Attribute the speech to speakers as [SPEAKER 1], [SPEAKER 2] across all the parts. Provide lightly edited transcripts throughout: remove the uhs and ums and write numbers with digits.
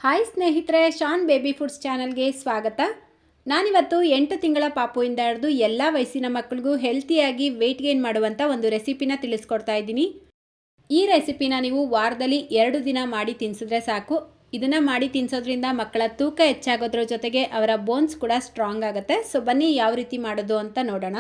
[SPEAKER 1] Hi ಸ್ನೇಹಿತರೆ, ಶಾನ್ baby foods ಚಾನಲ್ಗೆ ಸ್ವಾಗತ. ನಾನಿವತ್ತು 8 ತಿಂಗಳ ಪಾಪುವಿಂದ ಹಿಡಿದು ಎಲ್ಲ ವಯಸ್ಸಿನ ಮಕ್ಕಳಿಗೂ ಹೆಲ್ತಿಯಾಗಿ ವೆಯ್ಟ್ ಗೇನ್ ಮಾಡುವಂಥ ಒಂದು ರೆಸಿಪಿನ ತಿಳಿಸ್ಕೊಡ್ತಾ ಇದ್ದೀನಿ. ಈ ರೆಸಿಪಿನ ನೀವು ವಾರದಲ್ಲಿ 2 ದಿನ ಮಾಡಿ ತಿನ್ಸಿದ್ರೆ ಸಾಕು. ಇದನ್ನು ಮಾಡಿ ತಿನ್ಸೋದ್ರಿಂದ ಮಕ್ಕಳ ತೂಕ ಹೆಚ್ಚಾಗೋದ್ರ ಜೊತೆಗೆ ಅವರ ಬೋನ್ಸ್ ಕೂಡ ಸ್ಟ್ರಾಂಗ್ ಆಗುತ್ತೆ. ಸೊ ಬನ್ನಿ ಯಾವ ರೀತಿ ಮಾಡೋದು ಅಂತ ನೋಡೋಣ.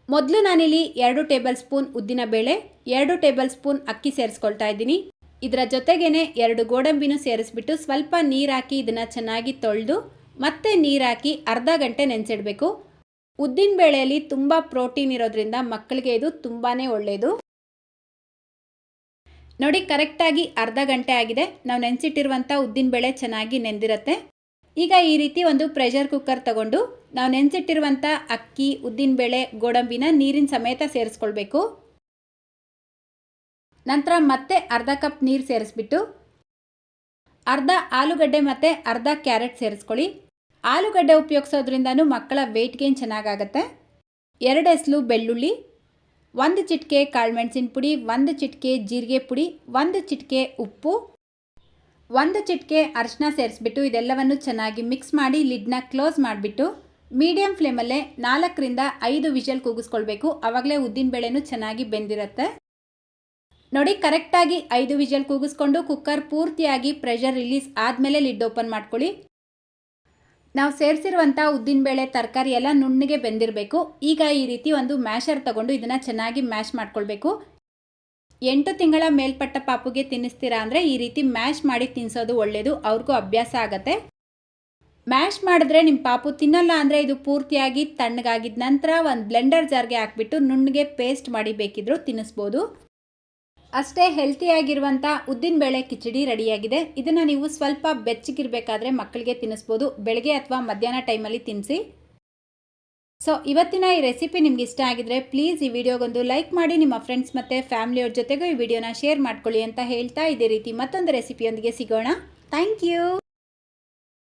[SPEAKER 1] ಮೊದಲು ನಾನಿಲ್ಲಿ 2 ಟೇಬಲ್ ಸ್ಪೂನ್ ಉದ್ದಿನಬೇಳೆ, 2 ಟೇಬಲ್ ಸ್ಪೂನ್ ಅಕ್ಕಿ ಸೇರಿಸ್ಕೊಳ್ತಾ ಇದ್ದೀನಿ. ಇದರ ಜೊತೆಗೇನೆ 2 ಗೋಡಂಬಿನೂ ಸೇರಿಸ್ಬಿಟ್ಟು ಸ್ವಲ್ಪ ನೀರು ಹಾಕಿ ಇದನ್ನು ಚೆನ್ನಾಗಿ ತೊಳೆದು ಮತ್ತೆ ನೀರು ಹಾಕಿ ಅರ್ಧ ಗಂಟೆ ನೆನೆಸಿಡಬೇಕು. ಉದ್ದಿನ ಬೇಳೆಯಲ್ಲಿ ತುಂಬ ಪ್ರೋಟೀನ್ ಇರೋದ್ರಿಂದ ಮಕ್ಕಳಿಗೆ ಇದು ತುಂಬಾ ಒಳ್ಳೆಯದು. ನೋಡಿ, ಕರೆಕ್ಟಾಗಿ ಅರ್ಧ ಗಂಟೆ ಆಗಿದೆ. ನಾವು ನೆನೆಸಿಟ್ಟಿರುವಂಥ ಉದ್ದಿನ ಬೇಳೆ ಚೆನ್ನಾಗಿ ನೆಂದಿರುತ್ತೆ. ಈಗ ಈ ರೀತಿ ಒಂದು ಪ್ರೆಷರ್ ಕುಕ್ಕರ್ ತಗೊಂಡು ನಾವು ನೆನೆಸಿಟ್ಟಿರುವಂಥ ಅಕ್ಕಿ, ಉದ್ದಿನಬೇಳೆ, ಗೋಡಂಬಿನ ನೀರಿನ ಸಮೇತ ಸೇರಿಸ್ಕೊಳ್ಬೇಕು. ನಂತರ ಮತ್ತೆ ಅರ್ಧ ಕಪ್ ನೀರು ಸೇರಿಸ್ಬಿಟ್ಟು ಅರ್ಧ ಆಲೂಗಡ್ಡೆ ಮತ್ತು ಅರ್ಧ ಕ್ಯಾರೆಟ್ ಸೇರಿಸ್ಕೊಳ್ಳಿ. ಆಲೂಗಡ್ಡೆ ಉಪಯೋಗಿಸೋದ್ರಿಂದನೂ ಮಕ್ಕಳ ವೆಯ್ಟ್ ಗೇನ್ ಚೆನ್ನಾಗಾಗತ್ತೆ. 2 ಎಸಳು ಬೆಳ್ಳುಳ್ಳಿ, 1 ಚಿಟಿಕೆ ಕಾಳುಮೆಣಸಿನ ಪುಡಿ, 1 ಚಿಟಿಕೆ ಜೀರಿಗೆ ಪುಡಿ, 1 ಚಿಟಿಕೆ ಉಪ್ಪು, 1 ಚಿಟಿಕೆ ಅರಿಶಿನ ಸೇರಿಸ್ಬಿಟ್ಟು ಇದೆಲ್ಲವನ್ನು ಚೆನ್ನಾಗಿ ಮಿಕ್ಸ್ ಮಾಡಿ ಲಿಡ್ನ ಕ್ಲೋಸ್ ಮಾಡಿಬಿಟ್ಟು ಮೀಡಿಯಮ್ ಫ್ಲೇಮಲ್ಲೇ 4 ರಿಂದ 5 ವಿಷಲ್ ಕೂಗಿಸ್ಕೊಳ್ಬೇಕು. ಆವಾಗಲೇ ಉದ್ದಿನಬೇಳೆನೂ ಚೆನ್ನಾಗಿ ಬೆಂದಿರುತ್ತೆ. ನೋಡಿ, ಕರೆಕ್ಟಾಗಿ 5 ವಿಷಲ್ ಕೂಗಿಸ್ಕೊಂಡು ಕುಕ್ಕರ್ ಪೂರ್ತಿಯಾಗಿ ಪ್ರೆಷರ್ ರಿಲೀಸ್ ಆದಮೇಲೆ ಲಿಡ್ ಓಪನ್ ಮಾಡ್ಕೊಳ್ಳಿ. ನಾವು ಸೇರಿಸಿರುವಂಥ ಉದ್ದಿನಬೇಳೆ, ತರಕಾರಿ ಎಲ್ಲ ನುಣ್ಣಗೆ ಬೆಂದಿರಬೇಕು. ಈಗ ಈ ರೀತಿ ಒಂದು ಮ್ಯಾಶರ್ ತಗೊಂಡು ಇದನ್ನು ಚೆನ್ನಾಗಿ ಮ್ಯಾಶ್ ಮಾಡ್ಕೊಳ್ಬೇಕು. 8 ತಿಂಗಳ ಮೇಲ್ಪಟ್ಟ ಪಾಪುಗೆ ತಿನ್ನಿಸ್ತೀರಾ ಅಂದರೆ ಈ ರೀತಿ ಮ್ಯಾಶ್ ಮಾಡಿ ತಿನ್ನಿಸೋದು ಒಳ್ಳೆಯದು. ಅವ್ರಿಗೂ ಅಭ್ಯಾಸ ಆಗುತ್ತೆ. ಮ್ಯಾಶ್ ಮಾಡಿದ್ರೆ ನಿಮ್ಮ ಪಾಪು ತಿನ್ನಲ್ಲ ಅಂದರೆ ಇದು ಪೂರ್ತಿಯಾಗಿ ತಣ್ಣಗಾಗಿದ್ದ ನಂತರ ಒಂದು ಬ್ಲೆಂಡರ್ ಜಾರ್ಗೆ ಹಾಕ್ಬಿಟ್ಟು ನುಣ್ಣಗೆ ಪೇಸ್ಟ್ ಮಾಡಿ ಬೇಕಿದ್ರೂ ತಿನ್ನಿಸ್ಬೋದು. ಅಷ್ಟೇ ಹೆಲ್ತಿಯಾಗಿರುವಂಥ ಉದ್ದಿನಬೇಳೆ ಕಿಚಡಿ ರೆಡಿಯಾಗಿದೆ. ಇದನ್ನು ನೀವು ಸ್ವಲ್ಪ ಬೆಚ್ಚಗಿರಬೇಕಾದ್ರೆ ಮಕ್ಕಳಿಗೆ ತಿನ್ನಿಸ್ಬೋದು. ಬೆಳಗ್ಗೆ ಅಥವಾ ಮಧ್ಯಾಹ್ನ ಟೈಮಲ್ಲಿ ತಿನ್ನಿಸಿ. ಸೊ ಇವತ್ತಿನ ಈ ರೆಸಿಪಿ ನಿಮ್ಗೆ ಇಷ್ಟ ಆಗಿದ್ರೆ ಪ್ಲೀಸ್ ಈ ವಿಡಿಯೋಗೊಂದು ಲೈಕ್ ಮಾಡಿ, ನಿಮ್ಮ ಫ್ರೆಂಡ್ಸ್ ಮತ್ತು ಫ್ಯಾಮಿಲಿಯವ್ರ ಜೊತೆಗೂ ಈ ವಿಡಿಯೋನ ಶೇರ್ ಮಾಡ್ಕೊಳ್ಳಿ ಅಂತ ಹೇಳ್ತಾ ಇದೇ ರೀತಿ ಮತ್ತೊಂದು ರೆಸಿಪಿಯೊಂದಿಗೆ ಸಿಗೋಣ. Thank you.